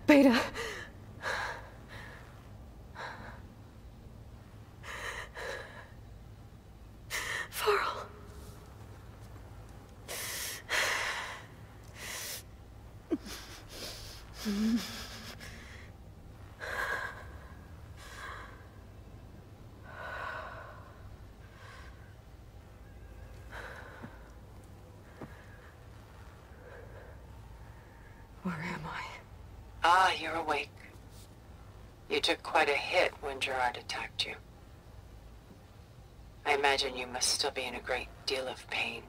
Beta. Varl. Where am I? Ah, you're awake. You took quite a hit when Gerard attacked you. I imagine you must still be in a great deal of pain.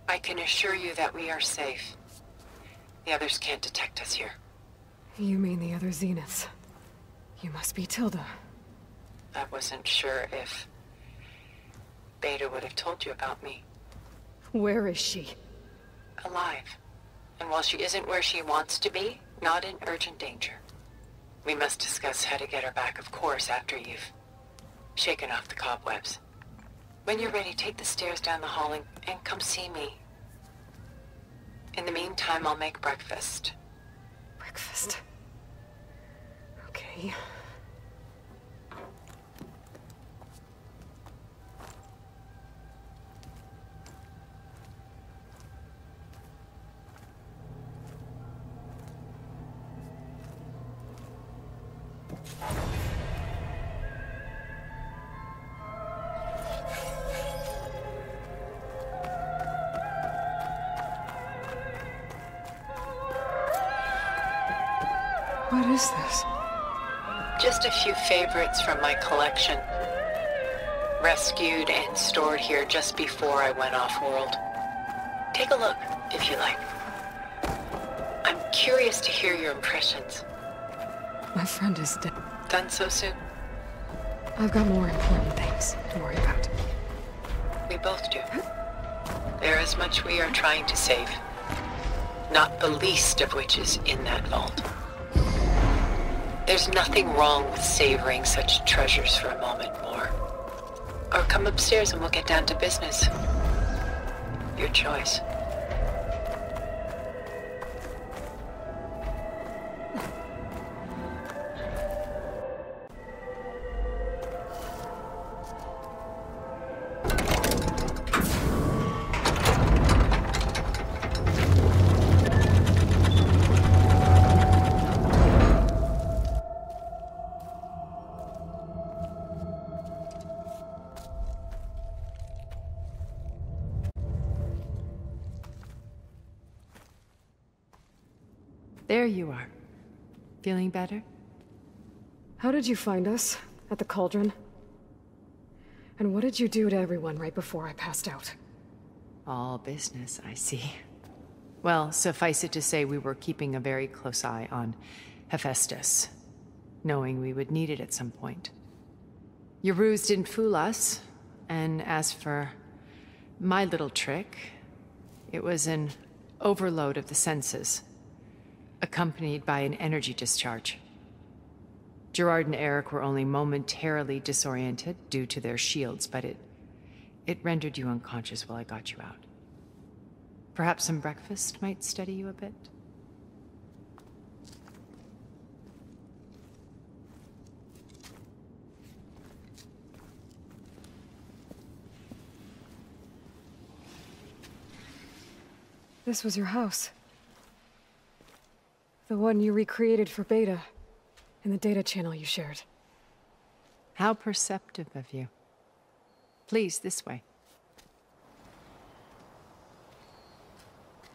I can assure you that we are safe. The others can't detect us here. You mean the other Zeniths? You must be Tilda. I wasn't sure if Beta would have told you about me. Where is she? Alive. And while she isn't where she wants to be, not in urgent danger. We must discuss how to get her back, of course, after you've shaken off the cobwebs. When you're ready, take the stairs down the hall and come see me. In the meantime, I'll make breakfast. Breakfast. Okay. What is this? Just a few favorites from my collection. Rescued and stored here just before I went off-world. Take a look, if you like. I'm curious to hear your impressions. My friend is dead. Done so soon? I've got more important things to worry about. We both do. There is much we are trying to save. Not the least of which is in that vault. There's nothing wrong with savoring such treasures for a moment more. Or come upstairs and we'll get down to business. Your choice. There you are. Feeling better? How did you find us? At the cauldron? And what did you do to everyone right before I passed out? All business, I see. Well, suffice it to say we were keeping a very close eye on Hephaestus, knowing we would need it at some point. Your ruse didn't fool us, and as for my little trick, it was an overload of the senses, accompanied by an energy discharge. Gerard and Eric were only momentarily disoriented due to their shields, but it rendered you unconscious while I got you out. Perhaps some breakfast might steady you a bit? This was your house. The one you recreated for Beta, in the data channel you shared. How perceptive of you. Please, this way.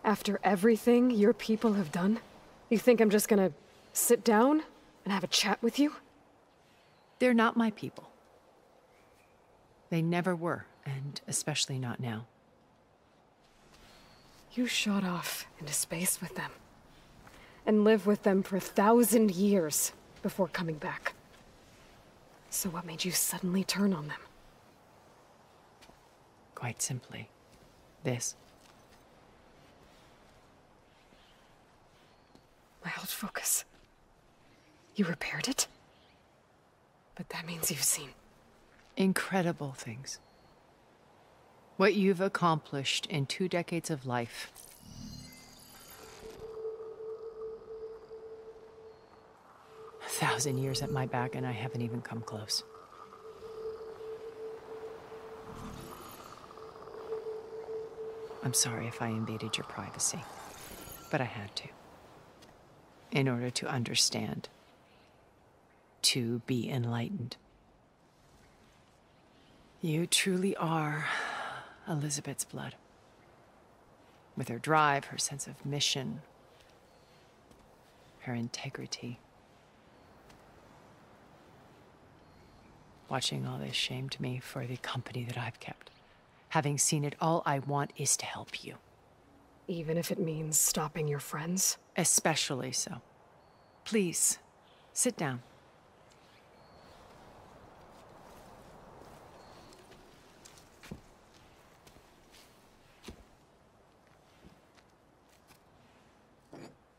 After everything your people have done, you think I'm just gonna sit down and have a chat with you? They're not my people. They never were, and especially not now. You shot off into space with them, and lived with them for 1,000 years before coming back. So what made you suddenly turn on them? Quite simply, this. My old focus. You repaired it? But that means you've seen incredible things. What you've accomplished in 2 decades of life. 1,000 years at my back and I haven't even come close. I'm sorry if I invaded your privacy, but I had to. In order to understand. To be enlightened. You truly are Elizabeth's blood. With her drive, her sense of mission, her integrity. Watching all this shamed me for the company that I've kept. Having seen it, all I want is to help you. Even if it means stopping your friends? Especially so. Please, sit down.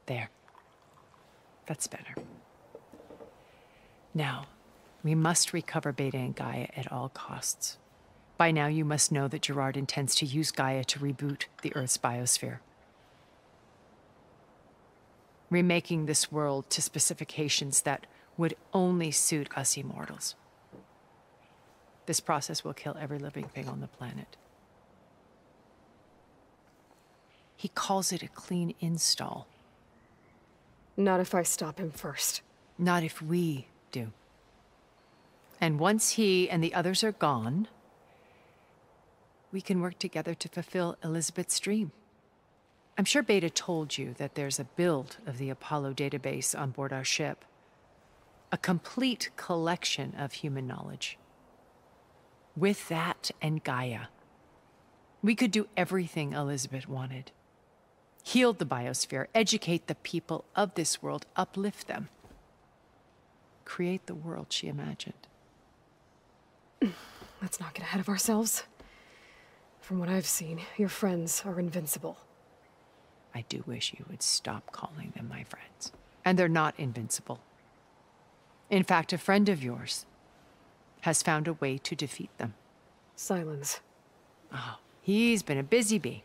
There. That's better. Now, we must recover Beta and Gaia at all costs. By now, you must know that Gerard intends to use Gaia to reboot the Earth's biosphere. Remaking this world to specifications that would only suit us immortals. This process will kill every living thing on the planet. He calls it a clean install. Not if I stop him first. Not if we do. And once he and the others are gone, we can work together to fulfill Elizabeth's dream. I'm sure Beta told you that there's a build of the Apollo database on board our ship. A complete collection of human knowledge. With that and Gaia, we could do everything Elizabeth wanted. Heal the biosphere, educate the people of this world, uplift them. Create the world she imagined. Let's not get ahead of ourselves. From what I've seen, your friends are invincible. I do wish you would stop calling them my friends. And they're not invincible. In fact, a friend of yours has found a way to defeat them. Silence. Oh, he's been a busy bee,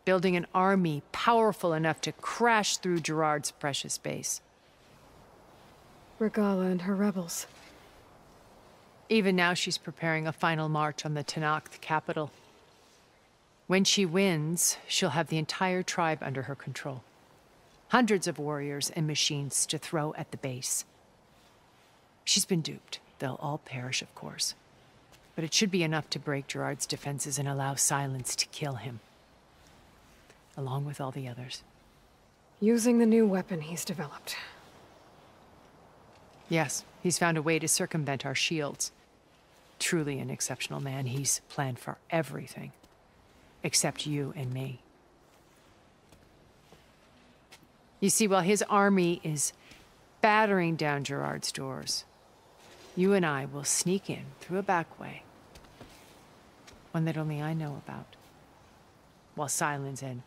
building an army powerful enough to crash through Gerard's precious base. Regala and her rebels. Even now, she's preparing a final march on the Tenakth capital. When she wins, she'll have the entire tribe under her control. Hundreds of warriors and machines to throw at the base. She's been duped. They'll all perish, of course. But it should be enough to break Gerard's defenses and allow Silence to kill him. Along with all the others. Using the new weapon he's developed. Yes, he's found a way to circumvent our shields. Truly an exceptional man. He's planned for everything. Except you and me. You see, while his army is battering down Gerard's doors, you and I will sneak in through a back way. One that only I know about. While Silence and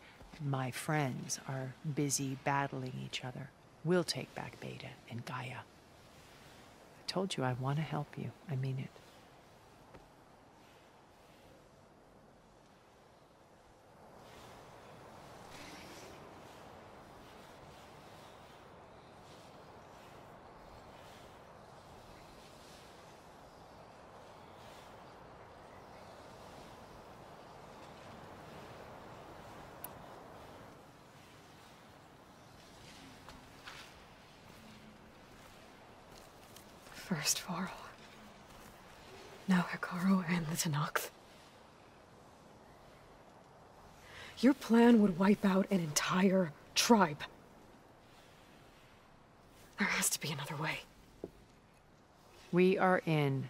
my friends are busy battling each other, we'll take back Beta and Gaia. I told you I want to help you. I mean it. First Varl. Now Hekarro and the Tenakth. Your plan would wipe out an entire tribe. There has to be another way. We are in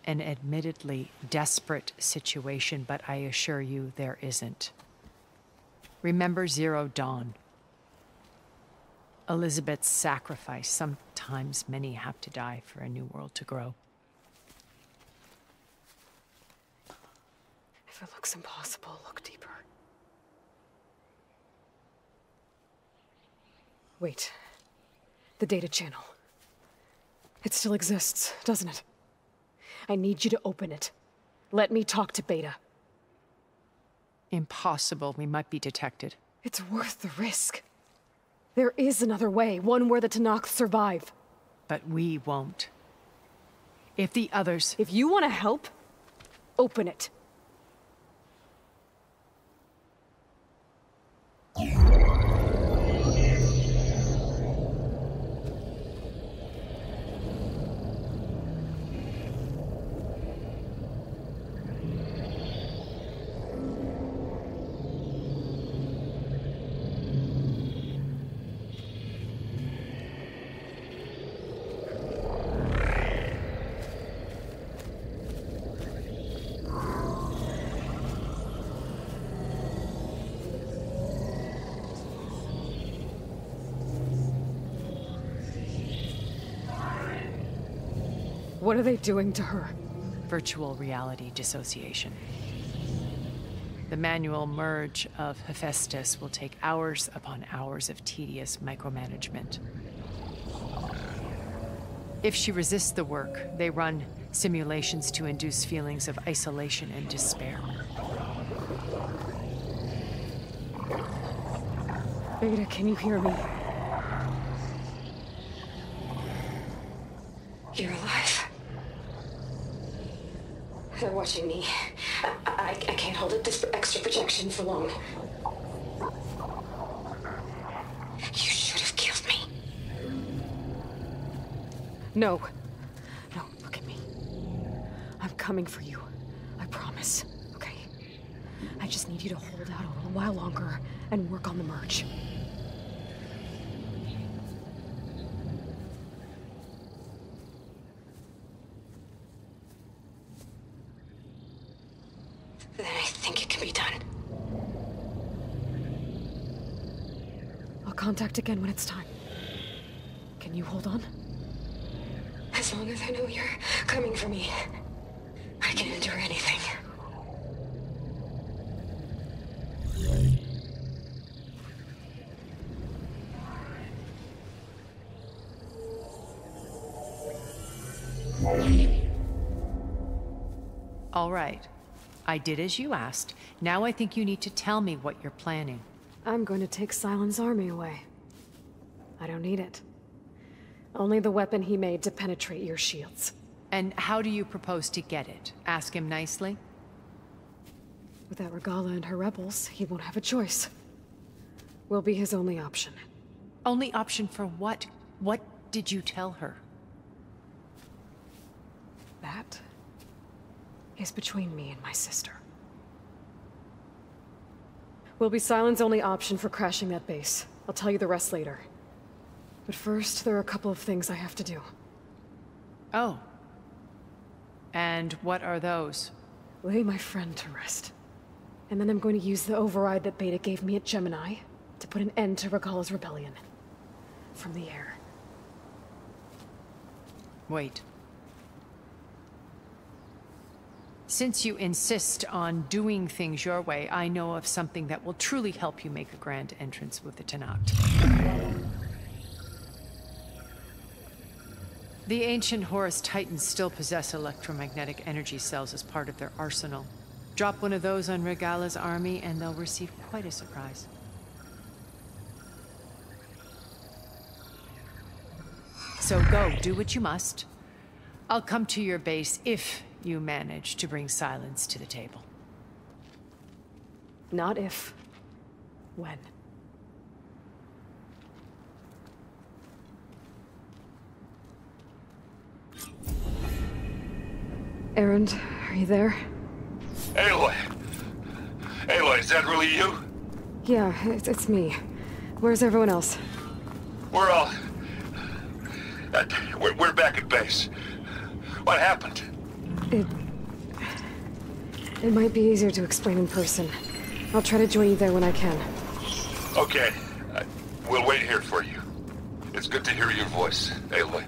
an admittedly desperate situation, but I assure you there isn't. Remember Zero Dawn. Elizabeth's sacrifice. Sometimes many have to die for a new world to grow. If it looks impossible, look deeper. Wait. The data channel. It still exists, doesn't it? I need you to open it. Let me talk to Beta. Impossible. We might be detected. It's worth the risk. There is another way, one where the Tenakth survive. But we won't. If the others... If you want to help, open it. What are they doing to her? Virtual reality dissociation. The manual merge of Hephaestus will take hours upon hours of tedious micromanagement. If she resists the work, they run simulations to induce feelings of isolation and despair. Beta, can you hear me? You're alive. They're watching me. I can't hold up this extra projection for long. You should have killed me. No. No, look at me. I'm coming for you. I promise, okay? I just need you to hold out a little while longer and work on the merge. Then I think it can be done. I'll contact again when it's time. Can you hold on? As long as I know you're coming for me, I can endure anything. All right. I did as you asked. Now I think you need to tell me what you're planning. I'm going to take Silent's army away. I don't need it. Only the weapon he made to penetrate your shields. And how do you propose to get it? Ask him nicely? Without Regala and her rebels, he won't have a choice. We'll be his only option. Only option for what? What did you tell her? That is between me and my sister. Will be Silent's only option for crashing that base. I'll tell you the rest later. But first, there are a couple of things I have to do. Oh. And what are those? Lay my friend to rest. And then I'm going to use the override that Beta gave me at Gemini to put an end to Regala's rebellion. From the air. Wait. Since you insist on doing things your way, I know of something that will truly help you make a grand entrance with the Tenakt. The ancient Horus Titans still possess electromagnetic energy cells as part of their arsenal. Drop one of those on Regala's army and they'll receive quite a surprise. So go, do what you must. I'll come to your base if you manage to bring Silence to the table. Not if. When. Erend, are you there? Aloy! Aloy, is that really you? Yeah, it's me. Where's everyone else? We're all... we're back at base. What happened? It might be easier to explain in person. I'll try to join you there when I can. Okay. We'll wait here for you. It's good to hear your voice, Aloy.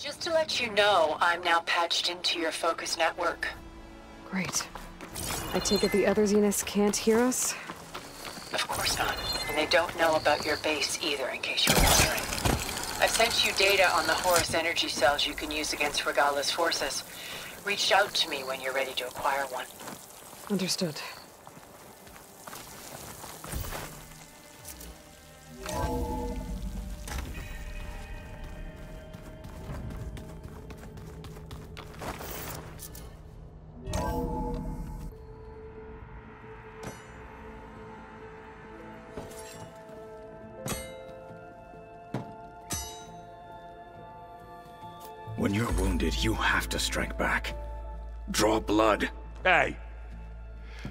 Just to let you know, I'm now patched into your focus network. Great. I take it the other Zeniths can't hear us? Of course not. And they don't know about your base either, in case you're wondering. I've sent you data on the Horus energy cells you can use against Regala's forces. Reach out to me when you're ready to acquire one. Understood. When you're wounded, you have to strike back. Draw blood. Hey!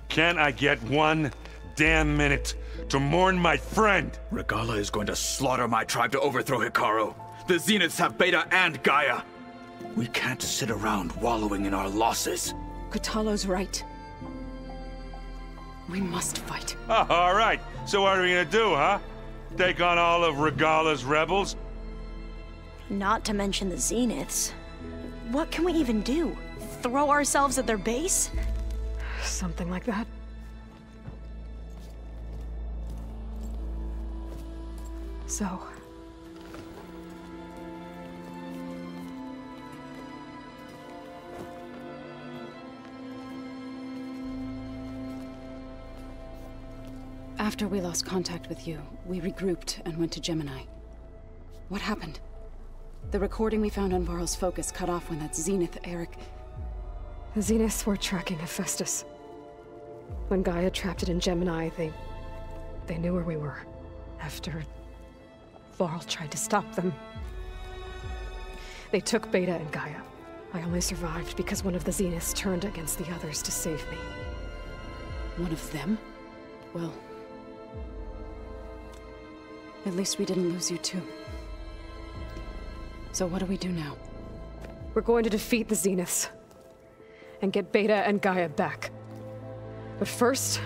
Can't I get one damn minute to mourn my friend? Regala is going to slaughter my tribe to overthrow Hikaru. The Zeniths have Beta and Gaia. We can't sit around wallowing in our losses. Kutalo's right. We must fight. Oh, all right. So what are we gonna do, huh? Take on all of Regala's rebels? Not to mention the Zeniths. What can we even do? Throw ourselves at their base? Something like that. So... After we lost contact with you, we regrouped and went to Gemini. What happened? The recording we found on Varl's focus cut off when that Zenith, Eric... The Zeniths were tracking Hephaestus. When Gaia trapped it in Gemini, they knew where we were. After... Varl tried to stop them. They took Beta and Gaia. I only survived because one of the Zeniths turned against the others to save me. One of them? Well... At least we didn't lose you too. So what do we do now? We're going to defeat the Zeniths. And get Beta and Gaia back. But first...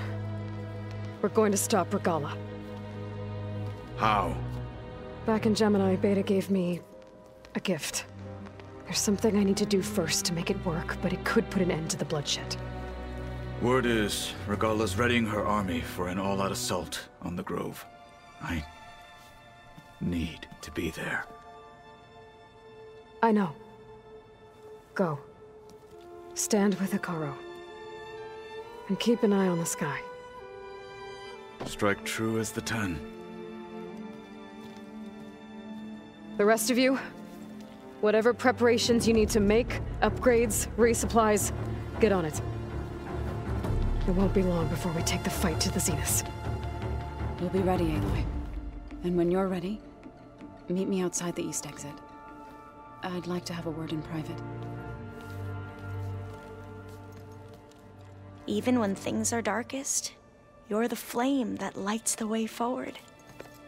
we're going to stop Regala. How? Back in Gemini, Beta gave me... a gift. There's something I need to do first to make it work, but it could put an end to the bloodshed. Word is, Regala's readying her army for an all-out assault on the Grove. I... need to be there. I know. Go. Stand with Hikaru. And keep an eye on the sky. Strike true as the 10. The rest of you, whatever preparations you need to make, upgrades, resupplies, get on it. It won't be long before we take the fight to the Zeniths. We'll be ready, Aloy. And when you're ready, meet me outside the east exit. I'd like to have a word in private. Even when things are darkest, you're the flame that lights the way forward.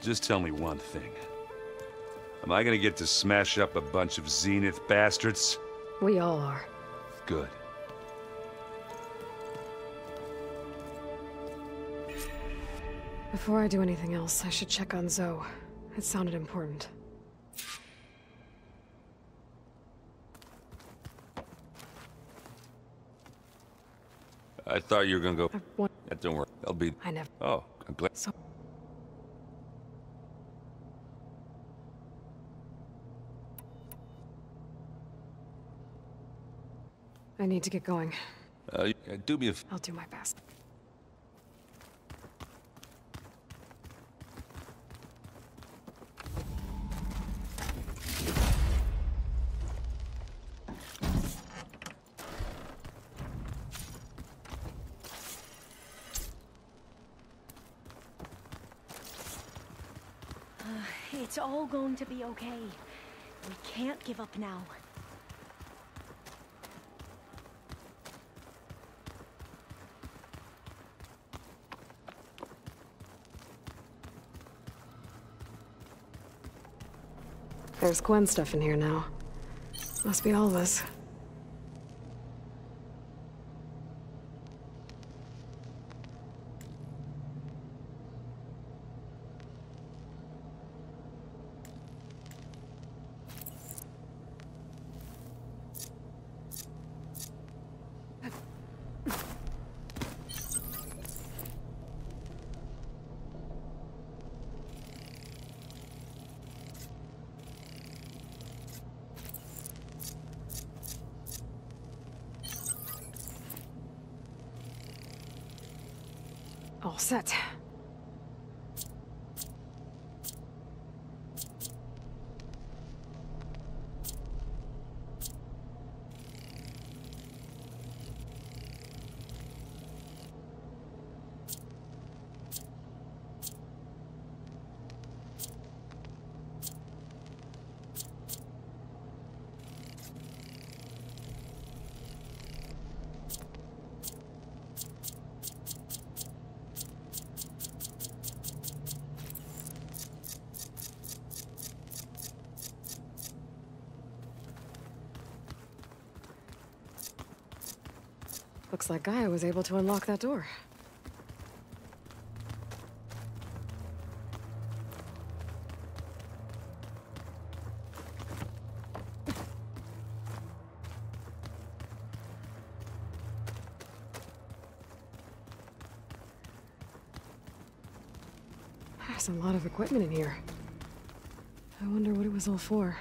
Just tell me one thing. Am I gonna get to smash up a bunch of Zenith bastards? We all are. Good. Before I do anything else, I should check on Zoe. It sounded important. I thought you were gonna go... want... Yeah, don't worry. I'll be... I never... Oh, I'm glad... So... I need to get going. Do me a... I'll do my best. It's all going to be okay. We can't give up now. There's Gwen stuff in here now. Must be all of us. All set. Looks like Gaia was able to unlock that door. There's a lot of equipment in here. I wonder what it was all for.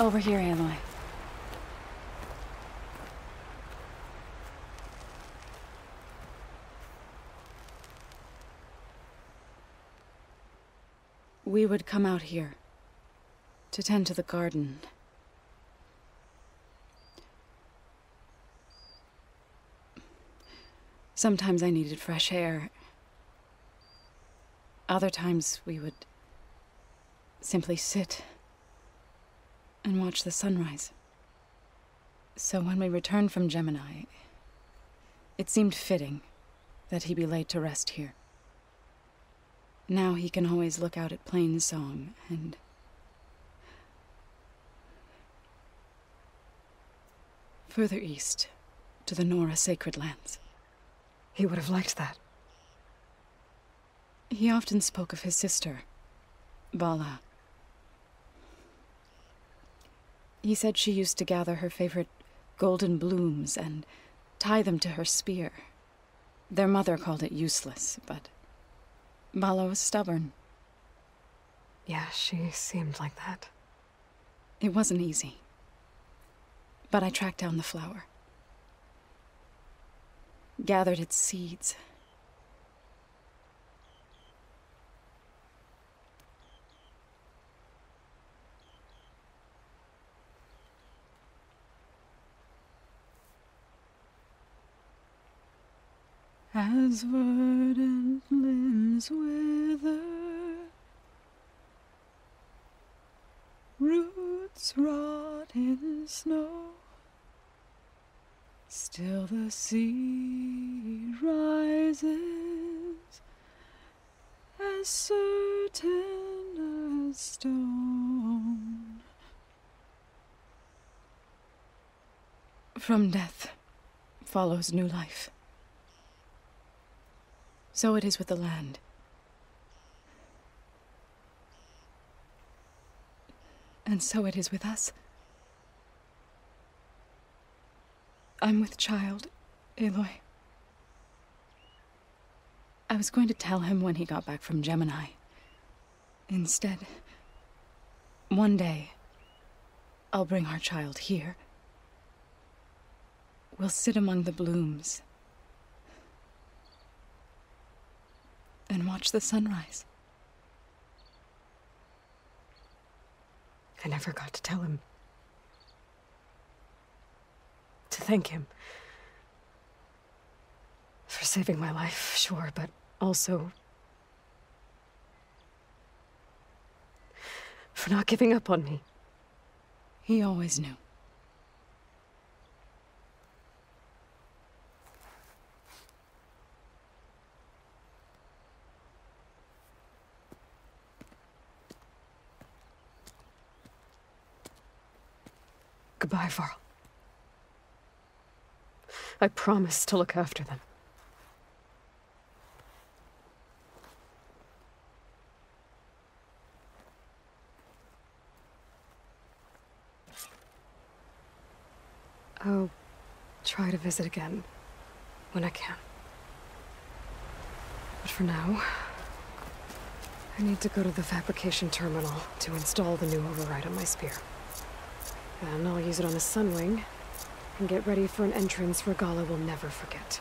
Over here, Aloy. We would come out here to tend to the garden. Sometimes I needed fresh air. Other times we would simply sit and watch the sunrise. So when we returned from Gemini, it seemed fitting that he be laid to rest here. Now he can always look out at Plain Song and further east to the Nora Sacred Lands. He would have liked that. He often spoke of his sister, Bala. He said she used to gather her favorite golden blooms and tie them to her spear. Their mother called it useless, but Bala was stubborn. Yeah, she seemed like that. It wasn't easy. But I tracked down the flower. Gathered its seeds. As verdant limbs wither, roots rot in snow, still the sea rises, as certain as stone. From death follows new life. So it is with the land. And so it is with us. I'm with child, Aloy. I was going to tell him when he got back from Gemini. Instead, one day, I'll bring our child here. We'll sit among the blooms and watch the sunrise. I never got to tell him. To thank him. For saving my life, sure, but also for not giving up on me. He always knew. Goodbye, Varl. I promise to look after them. I'll try to visit again when I can. But for now, I need to go to the fabrication terminal to install the new override on my spear. Then I'll use it on a sunwing and get ready for an entrance Regala will never forget.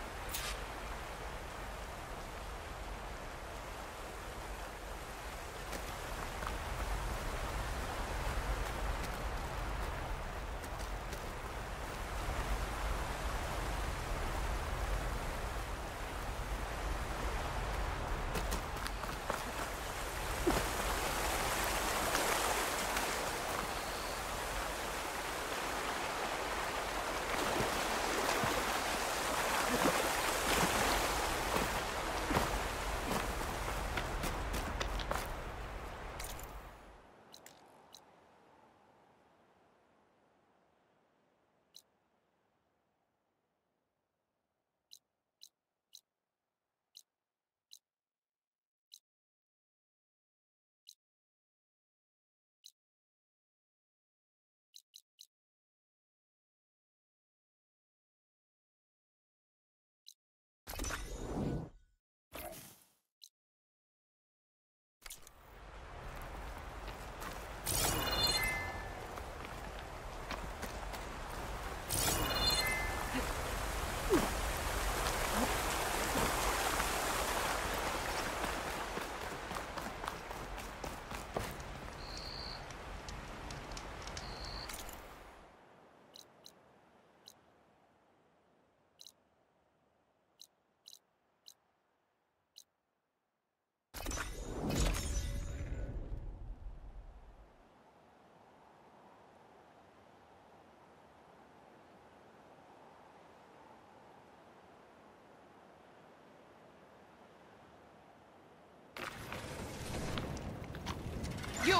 You!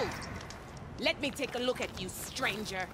Let me take a look at you, stranger.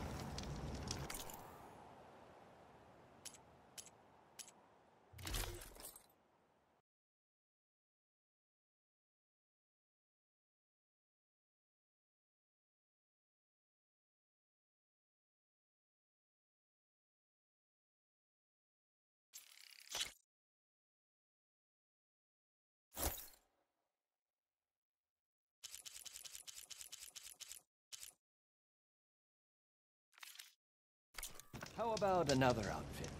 How about another outfit?